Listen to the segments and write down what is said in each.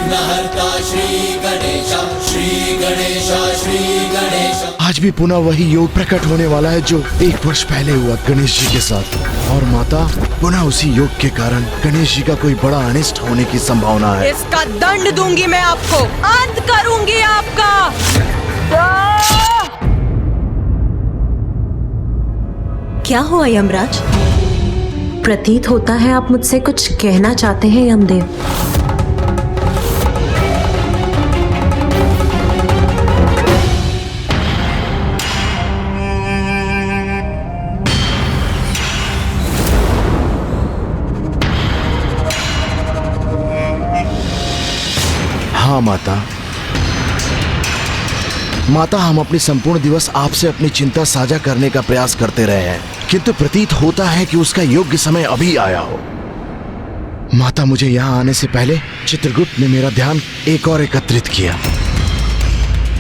विघ्नहर्ता श्री गणेश, श्री गणेश, श्री गणेश। आज भी पुनः वही योग प्रकट होने वाला है जो 1 वर्ष पहले हुआ गणेश जी के साथ। और माता, पुनः उसी योग के कारण गणेश जी का कोई बड़ा अनिष्ट होने की संभावना है। इसका दंड दूंगी मैं आपको, अंत करूंगी आपका। क्या हुआ यमराज? प्रतीत होता है आप मुझसे कुछ कहना चाहते हैं यमदेव। हाँ माता, हम अपनी संपूर्ण दिवस आपसे अपनी चिंता साझा करने का प्रयास करते रहे हैं, किंतु प्रतीत होता है कि उसका योग्य समय अभी आया हो। माता, मुझे यहाँ आने से पहले चित्रगुप्त ने मेरा ध्यान एक और एकत्रित किया।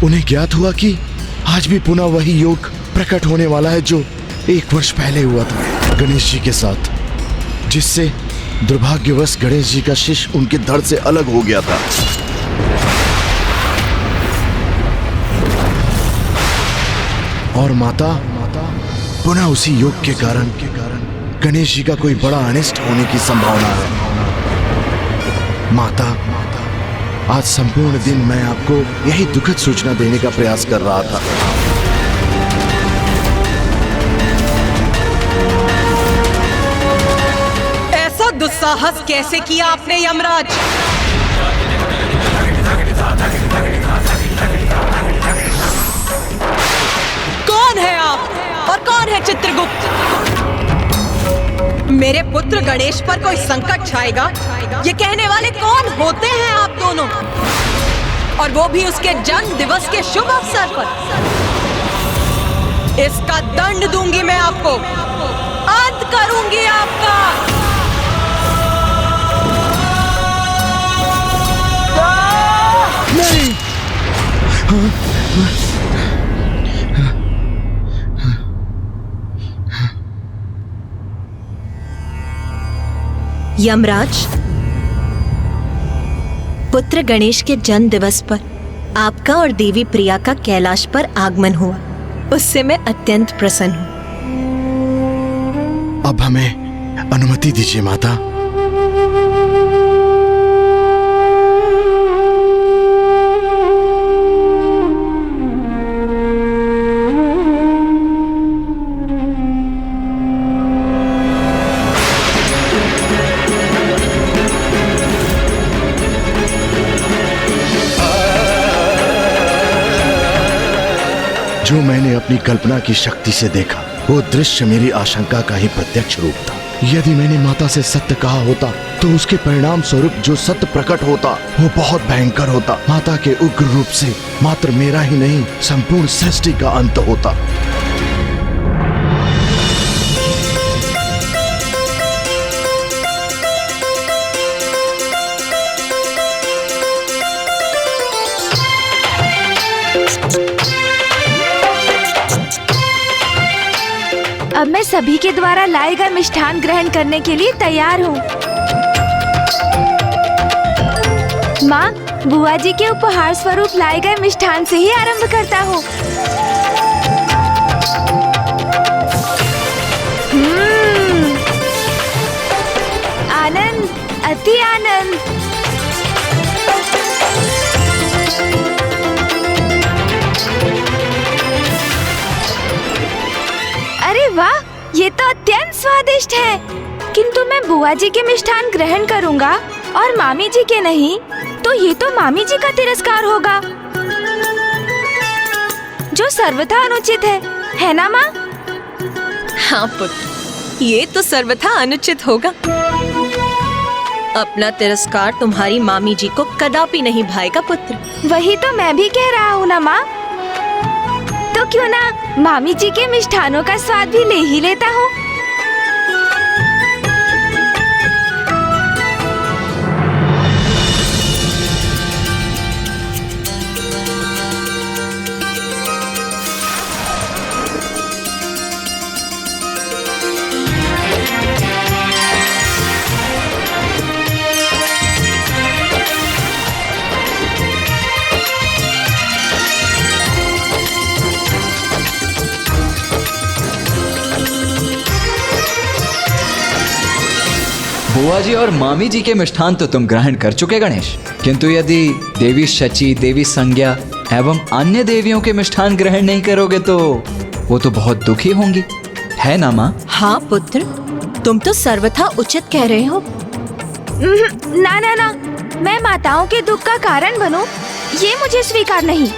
उन्हें ज्ञात हुआ कि आज भी पुनः वही योग प्रकट होने वाला है जो 1 वर्ष पहले हुआ था गणेश जी के साथ, जिससे दुर्भाग्यवश गणेश जी का शिष्य उनके धड़ से अलग हो गया था। और माता, पुनः उसी योग के कारण गणेश जी का कोई बड़ा अनिष्ट होने की संभावना है। माता, आज संपूर्ण दिन मैं आपको यही दुखद सूचना देने का प्रयास कर रहा था। ऐसा दुस्साहस कैसे किया आपने यमराज? कौन है आप और कौन है चित्रगुप्त? मेरे पुत्र गणेश पर कोई संकट छाएगा, ये कहने वाले कौन होते हैं आप दोनों? और वो भी उसके जन्म दिवस के शुभ अवसर पर। इसका दंड दूंगी मैं आपको, अंत करूंगी आपका। नहीं। यमराज, पुत्र गणेश के जन्म दिवस पर आपका और देवी प्रिया का कैलाश पर आगमन हुआ, उससे मैं अत्यंत प्रसन्न हूँ। अब हमें अनुमति दीजिए माता। जो मैंने अपनी कल्पना की शक्ति से देखा, वो दृश्य मेरी आशंका का ही प्रत्यक्ष रूप था। यदि मैंने माता से सत्य कहा होता तो उसके परिणाम स्वरूप जो सत्य प्रकट होता वो बहुत भयंकर होता। माता के उग्र रूप से मात्र मेरा ही नहीं, संपूर्ण सृष्टि का अंत होता। अब मैं सभी के द्वारा लाए गए मिष्ठान ग्रहण करने के लिए तैयार हूँ। माँ, बुआ जी के उपहार स्वरूप लाए गए मिष्ठान से ही आरंभ करता हूँ। आनंद, अति आनंद। अरे वाह, ये तो अत्यंत स्वादिष्ट है। किंतु मैं बुआ जी के मिष्ठान ग्रहण करूंगा और मामी जी के नहीं, तो ये तो मामी जी का तिरस्कार होगा, जो सर्वथा अनुचित है ना माँ? हाँ पुत्र, ये तो सर्वथा अनुचित होगा। अपना तिरस्कार तुम्हारी मामी जी को कदापि नहीं भाएगा पुत्र। वही तो मैं भी कह रहा हूँ ना माँ। तो क्यों ना मामी जी के मिष्ठानों का स्वाद भी ले ही लेता हूँ। बुआ जी और मामी जी के मिष्ठान तो तुम ग्रहण कर चुके गणेश, किंतु यदि देवी शची, देवी संज्ञा एवं अन्य देवियों के मिष्ठान ग्रहण नहीं करोगे तो वो तो बहुत दुखी होंगी, है ना माँ? हाँ पुत्र, तुम तो सर्वथा उचित कह रहे हो। ना ना ना, मैं माताओं के दुख का कारण बनूं, ये मुझे स्वीकार नहीं।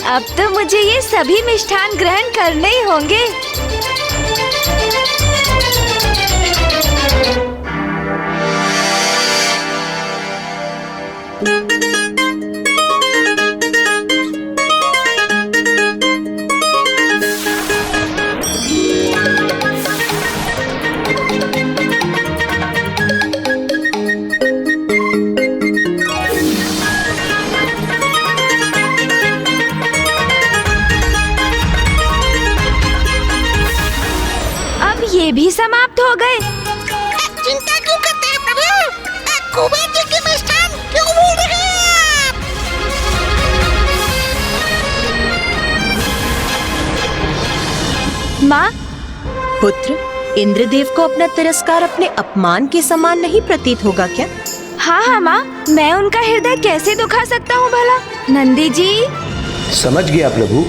अब तो मुझे ये सभी मिष्ठान ग्रहण करने ही होंगे। ये भी समाप्त हो गए। चिंता क्यों करते हैं प्रभु? कुबेर जी के मिष्ठान क्यों भूल रहे हैं आप? माँ, पुत्र, इंद्रदेव को अपना तिरस्कार अपने अपमान के समान नहीं प्रतीत होगा क्या? हाँ हाँ माँ, मैं उनका हृदय कैसे दुखा सकता हूँ भला? नंदी जी। समझ गया प्रभु।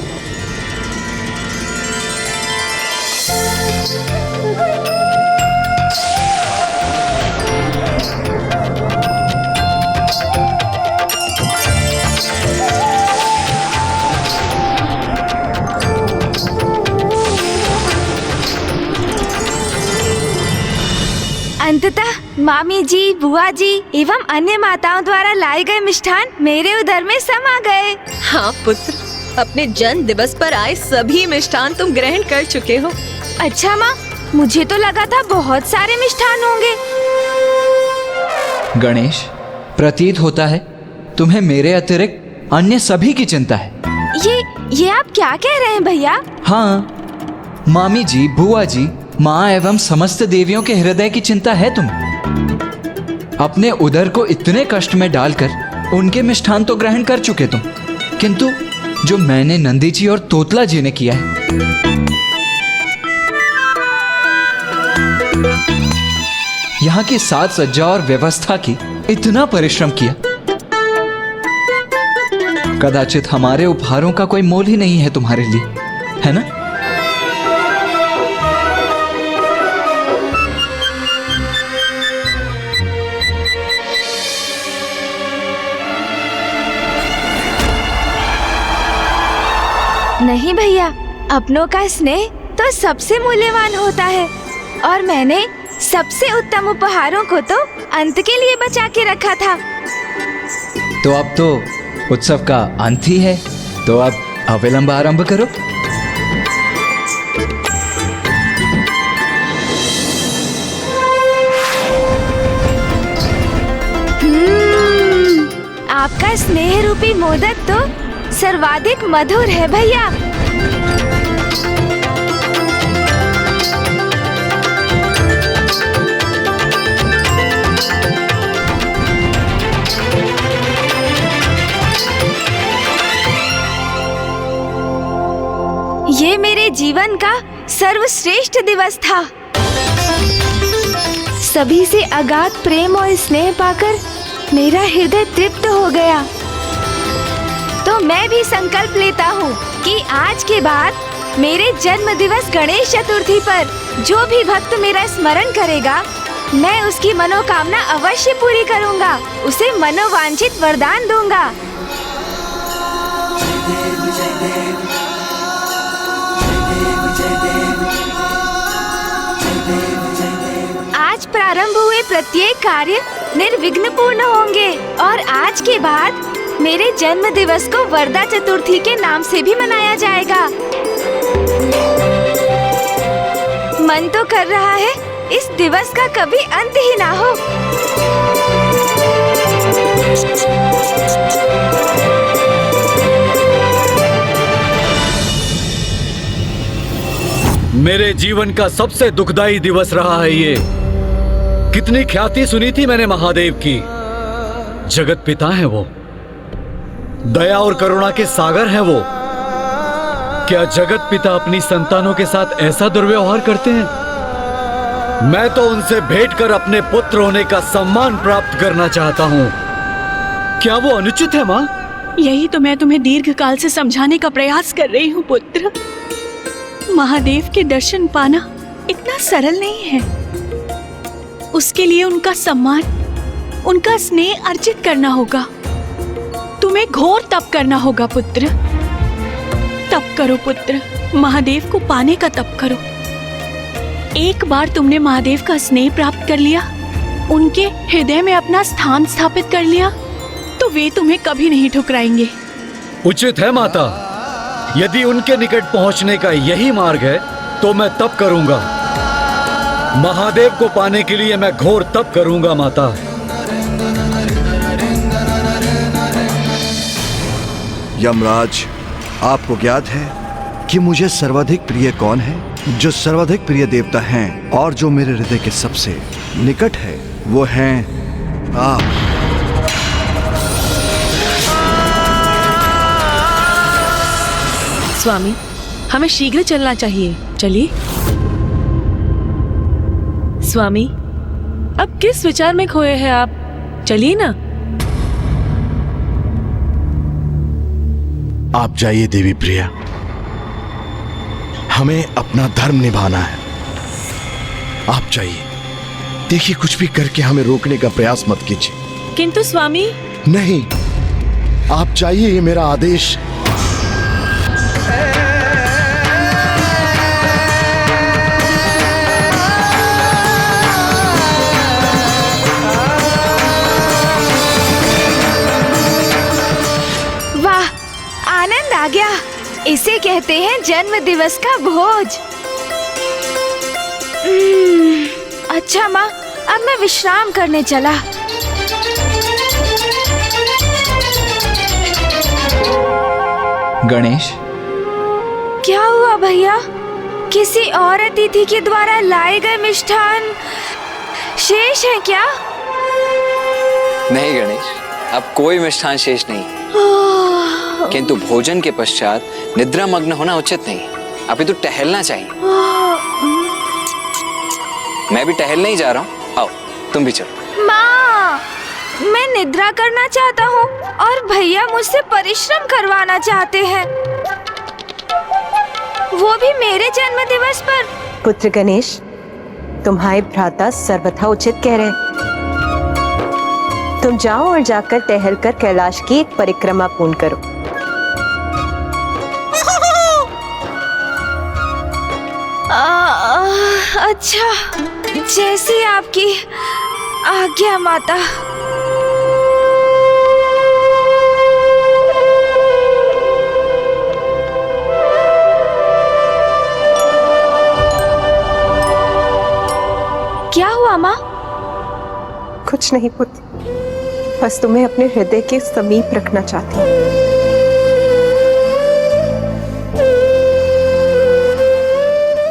अंततः मामी जी, बुआ जी एवं अन्य माताओं द्वारा लाए गए मिष्ठान मेरे उदर में समा गए। हाँ पुत्र, अपने जन्म दिवस पर आए सभी मिष्ठान तुम ग्रहण कर चुके हो। अच्छा माँ, मुझे तो लगा था बहुत सारे मिष्ठान होंगे। गणेश, प्रतीत होता है तुम्हें मेरे अतिरिक्त अन्य सभी की चिंता है। ये आप क्या कह रहे हैं भैया? हाँ, मामी जी, बुआ जी, माँ एवं समस्त देवियों के हृदय की चिंता है तुम्हें। अपने उदर को इतने कष्ट में डालकर उनके मिष्ठान तो ग्रहण कर चुके तुम, किंतु जो मैंने नंदी जी और तोतला जी ने किया है, यहाँ की साज सज्जा और व्यवस्था की इतना परिश्रम किया, कदाचित हमारे उपहारों का कोई मोल ही नहीं है तुम्हारे लिए, है ना? नहीं भैया, अपनों का स्नेह तो सबसे मूल्यवान होता है और मैंने सबसे उत्तम उपहारों को तो अंत के लिए बचा के रखा था। तो अब तो उत्सव का अंत ही है, तो अब अविलंब आरंभ करो। आपका स्नेह रूपी मोदक तो सर्वाधिक मधुर है भैया। ये मेरे जीवन का सर्वश्रेष्ठ दिवस था। सभी से अगाध प्रेम और स्नेह पाकर मेरा हृदय तृप्त हो गया। तो मैं भी संकल्प लेता हूँ कि आज के बाद मेरे जन्म दिवस गणेश चतुर्थी पर जो भी भक्त मेरा स्मरण करेगा, मैं उसकी मनोकामना अवश्य पूरी करूँगा, उसे मनोवांछित वरदान दूंगा। आज प्रारंभ हुए प्रत्येक कार्य निर्विघ्न पूर्ण होंगे और आज के बाद मेरे जन्म दिवस को वरदा चतुर्थी के नाम से भी मनाया जाएगा। मन तो कर रहा है इस दिवस का कभी अंत ही ना हो। मेरे जीवन का सबसे दुखदाई दिवस रहा है ये। कितनी ख्याति सुनी थी मैंने महादेव की। जगत पिता है वो, दया और करुणा के सागर है वो। क्या जगत पिता अपनी संतानों के साथ ऐसा दुर्व्यवहार करते हैं? मैं तो उनसे भेंट कर अपने पुत्र होने का सम्मान प्राप्त करना चाहता हूँ। क्या वो अनुचित है माँ? यही तो मैं तुम्हें दीर्घ काल से समझाने का प्रयास कर रही हूँ पुत्र। महादेव के दर्शन पाना इतना सरल नहीं है। उसके लिए उनका सम्मान, उनका स्नेह अर्जित करना होगा। तुम्हें घोर तप करना होगा पुत्र। तप करो पुत्र, महादेव को पाने का तप करो। एक बार तुमने महादेव का स्नेह प्राप्त कर लिया, उनके हृदय में अपना स्थान स्थापित कर लिया, तो वे तुम्हें कभी नहीं ठुकराएंगे। उचित है माता। यदि उनके निकट पहुंचने का यही मार्ग है तो मैं तप करूंगा। महादेव को पाने के लिए मैं घोर तप करूंगा माता। यमराज, आपको ज्ञात है कि मुझे सर्वाधिक प्रिय कौन है? जो सर्वाधिक प्रिय देवता हैं और जो मेरे हृदय के सबसे निकट है, वो हैं आप। स्वामी, हमें शीघ्र चलना चाहिए। चलिए। स्वामी, अब किस विचार में खोए हैं आप? चलिए ना। आप जाइए देवी प्रिया, हमें अपना धर्म निभाना है। आप जाइए। देखिए, कुछ भी करके हमें रोकने का प्रयास मत कीजिए। किंतु स्वामी। नहीं, आप जाइए, ये मेरा आदेश। वाह, आनंद आ गया। इसे कहते हैं जन्म दिवस का भोज। अच्छा माँ, अब मैं विश्राम करने चला। गणेश, क्या हुआ भैया? किसी और अतिथि के द्वारा लाए गए मिष्ठान शेष है क्या? नहीं गणेश, अब कोई मिष्ठान शेष नहीं। किंतु भोजन के पश्चात निद्रा मग्न होना उचित नहीं। अभी तो टहलना चाहिए। मैं भी टहलने ही जा रहा हूँ। आओ, तुम भी चलो। माँ, मैं निद्रा करना चाहता हूँ और भैया मुझसे परिश्रम करवाना चाहते हैं, वो भी मेरे जन्म दिवस पर। पुत्र गणेश, तुम्हारे भ्राता सर्वथा उचित कह रहे। तुम जाओ और जाकर टहलकर कैलाश की एक परिक्रमा पूर्ण करो। अच्छा, जैसी आपकी आज्ञा माता। क्या हुआ माँ? कुछ नहीं पुत्र, बस तुम्हें अपने हृदय के समीप रखना चाहती हूँ।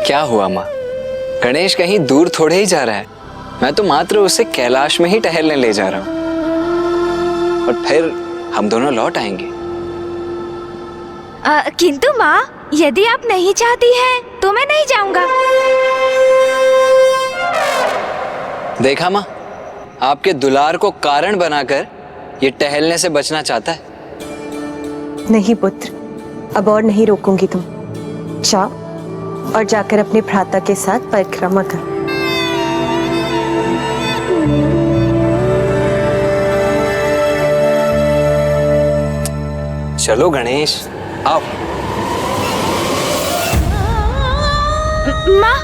क्या हुआ माँ? गणेश कहीं दूर थोड़े ही जा रहा है। मैं तो मात्र उसे कैलाश में ही टहलने ले जा रहा हूँ और फिर हम दोनों लौट आएंगे। किंतु माँ, यदि आप नहीं चाहती हैं तो मैं नहीं जाऊंगा। देखा माँ, आपके दुलार को कारण बनाकर ये टहलने से बचना चाहता है। नहीं पुत्र, अब और नहीं रोकूंगी। तुम जाओ और जाकर अपने भ्राता के साथ परिक्रमा कर। चलो गणेश, आओ। माँ,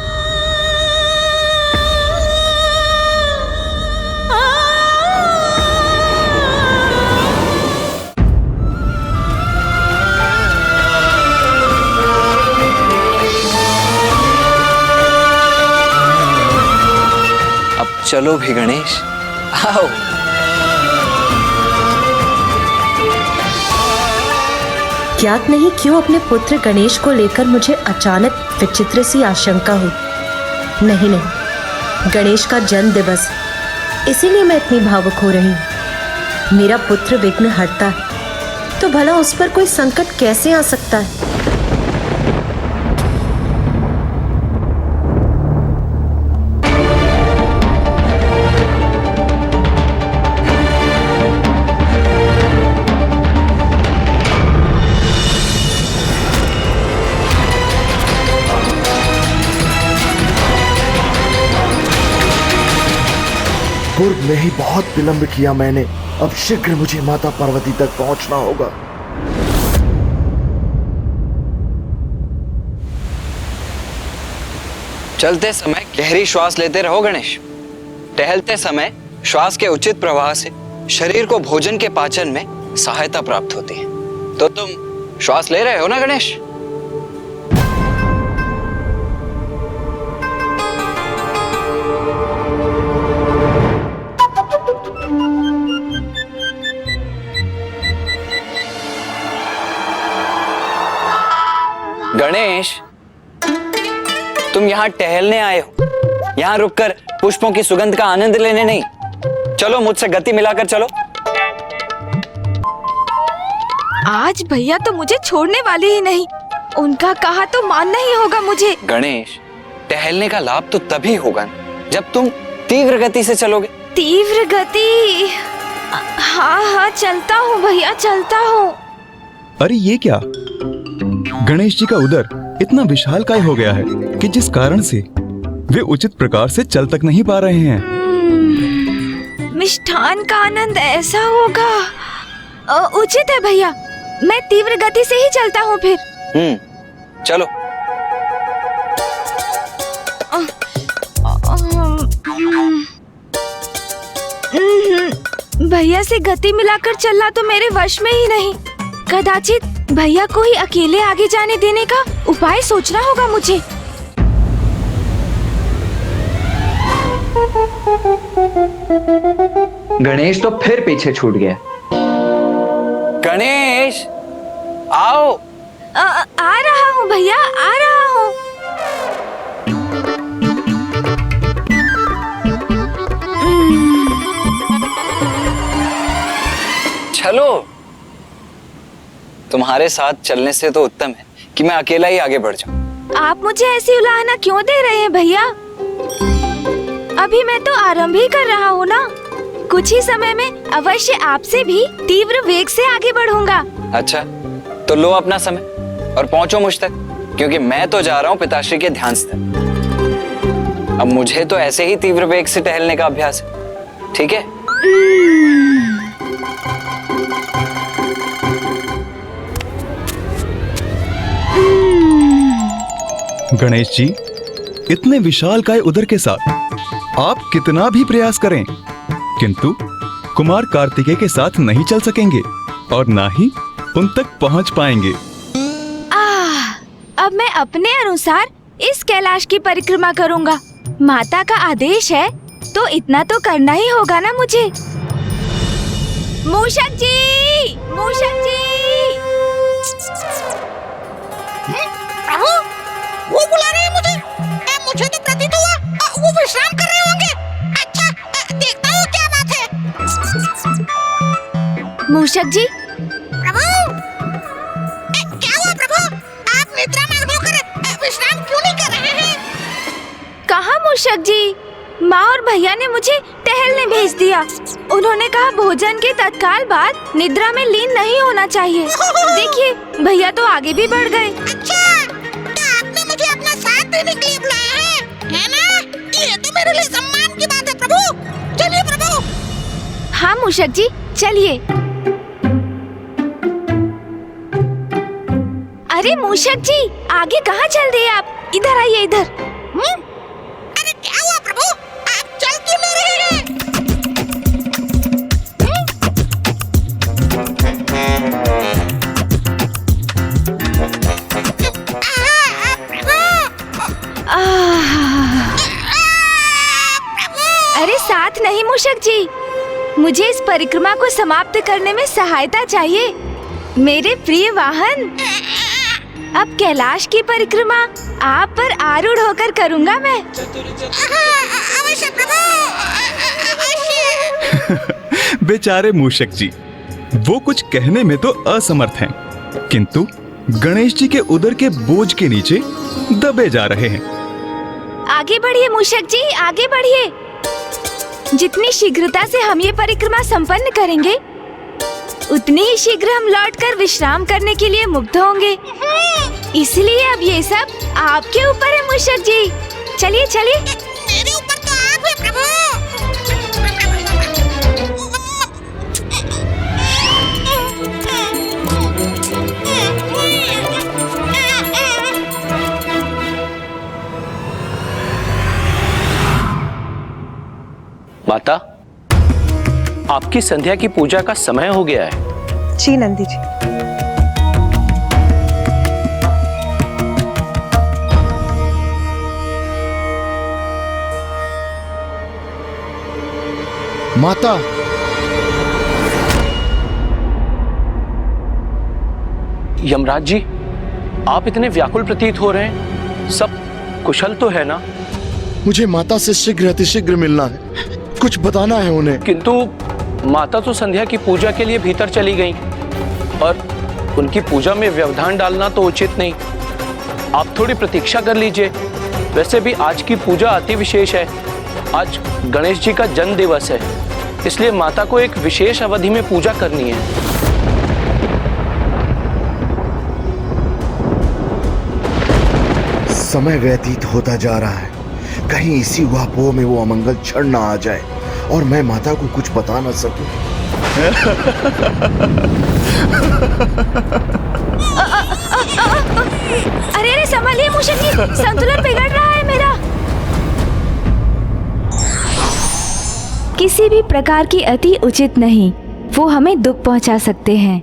चलो भी गणेश, आओ। ज्ञात नहीं क्यों अपने पुत्र गणेश को लेकर मुझे अचानक विचित्र सी आशंका हुई। नहीं, गणेश का जन्म दिवस, इसीलिए मैं इतनी भावुक हो रही हूँ। मेरा पुत्र विघ्न हरता है, तो भला उस पर कोई संकट कैसे आ सकता है? नहीं, बहुत विलंब किया मैंने। अब शीघ्र मुझे माता पार्वती तक पहुंचना होगा। चलते समय गहरी श्वास लेते रहो गणेश। टहलते समय श्वास के उचित प्रवाह से शरीर को भोजन के पाचन में सहायता प्राप्त होती है। तो तुम श्वास ले रहे हो ना गणेश? गणेश, तुम यहाँ टहलने आए हो, यहाँ रुककर पुष्पों की सुगंध का आनंद लेने नहीं। चलो मुझसे गति मिलाकर चलो। आज भैया तो मुझे छोड़ने वाले ही नहीं। उनका कहा तो मानना ही होगा मुझे। गणेश, टहलने का लाभ तो तभी होगा जब तुम तीव्र गति से चलोगे। तीव्र गति? हाँ हाँ, चलता हूँ भैया, चलता हूँ। अरे ये क्या? गणेश जी का उदर इतना विशालकाय हो गया है कि जिस कारण से वे उचित प्रकार से चल तक नहीं पा रहे हैं। मिष्ठान का आनंद ऐसा होगा। उचित है भैया, मैं तीव्र गति से ही चलता हूँ फिर। चलो। भैया से गति मिलाकर चलना तो मेरे वश में ही नहीं। कदाचित भैया को ही अकेले आगे जाने देने का उपाय सोचना होगा मुझे। गणेश तो फिर पीछे छूट गया। गणेश, आओ। आ रहा हूँ भैया, आ रहा हूँ। चलो। तुम्हारे साथ चलने से तो उत्तम है कि मैं अकेला ही आगे बढ़ जाऊं। आप मुझे ऐसी उलाहना क्यों दे रहे हैं भैया? अभी मैं तो आरंभ ही कर रहा हूँ ना। कुछ ही समय में अवश्य आपसे भी तीव्र वेग से आगे बढ़ूंगा। अच्छा, तो लो अपना समय और पहुंचो मुझ तक, क्योंकि मैं तो जा रहा हूँ पिताश्री के ध्यान स्थल। अब मुझे तो ऐसे ही तीव्र वेग से टहलने का अभ्यास है, ठीक है? गणेश जी, इतने विशालकाय उदर के साथ आप कितना भी प्रयास करें, किंतु कुमार कार्तिकेय के साथ नहीं चल सकेंगे और ना ही उन तक पहुंच पाएंगे। अब मैं अपने अनुसार इस कैलाश की परिक्रमा करूंगा। माता का आदेश है तो इतना तो करना ही होगा ना मुझे। मूषक जी, मूषक जी। प्रभु, वो बुला रहे हैं मुझे। मुझे तो प्रतीत हुआ वो विश्राम कर रहे होंगे। अच्छा, देखता हूँ क्या बात है। मूषक जी। प्रभु, क्या हुआ प्रभु? आप निद्रा में होकर विश्राम क्यों नहीं कर रहे हैं? कहाँ मूषक जी, माँ और भैया ने मुझे टहलने भेज दिया। उन्होंने कहा भोजन के तत्काल बाद निद्रा में लीन नहीं होना चाहिए। देखिए, भैया तो आगे भी बढ़ गए। अच्छा, तो आपने मुझे अपना साथ देने के लिए बुलाया है ना? ये तो मेरे लिए सम्मान की बात है प्रभु। चलिए प्रभु। हाँ मूषक जी, चलिए। अरे मूषक जी, आगे कहाँ चल दिए आप? इधर आइए, इधर। अरे क्या हुआ प्रभु? आप चल क्यों नहीं रहे हैं? अरे साथ नहीं मूषक जी, मुझे इस परिक्रमा को समाप्त करने में सहायता चाहिए, मेरे प्रिय वाहन। अब कैलाश की परिक्रमा आप पर आरूढ़ होकर करूंगा मैं। अवश्य प्रभु, अवश्य। बेचारे मूषक जी, वो कुछ कहने में तो असमर्थ हैं, किंतु गणेश जी के उदर के बोझ के नीचे दबे जा रहे हैं। आगे बढ़िए मूषक जी, आगे बढ़िए। जितनी शीघ्रता से हम ये परिक्रमा संपन्न करेंगे, उतनी ही शीघ्र हम लौटकर विश्राम करने के लिए मुक्त होंगे। इसलिए अब ये सब आपके ऊपर है मूषक जी। चलिए चलिए। मेरे ऊपर तो आप है प्रभु। आपकी संध्या की पूजा का समय हो गया है। जी नंदी जी। माता, यमराज जी, आप इतने व्याकुल प्रतीत हो रहे हैं, सब कुशल तो है ना? मुझे माता से शीघ्र अतिशीघ्र मिलना है, कुछ बताना है उन्हें। किंतु माता तो संध्या की पूजा के लिए भीतर चली गईं और उनकी पूजा में व्यवधान डालना तो उचित नहीं। आप थोड़ी प्रतीक्षा कर लीजिए। वैसे भी आज की पूजा अति विशेष है। आज गणेश जी का जन्म दिवस है, इसलिए माता को एक विशेष अवधि में पूजा करनी है। समय व्यतीत होता जा रहा है, कहीं इसी ऊहापोह में वो अमंगल क्षण ना आ जाए और मैं माता को कुछ बता ना सकूं। अरे अरे संभालिए मूषक जी, संतुलन बिगड़ रहा है मेरा। किसी भी प्रकार की अति उचित नहीं, वो हमें दुख पहुंचा सकते हैं।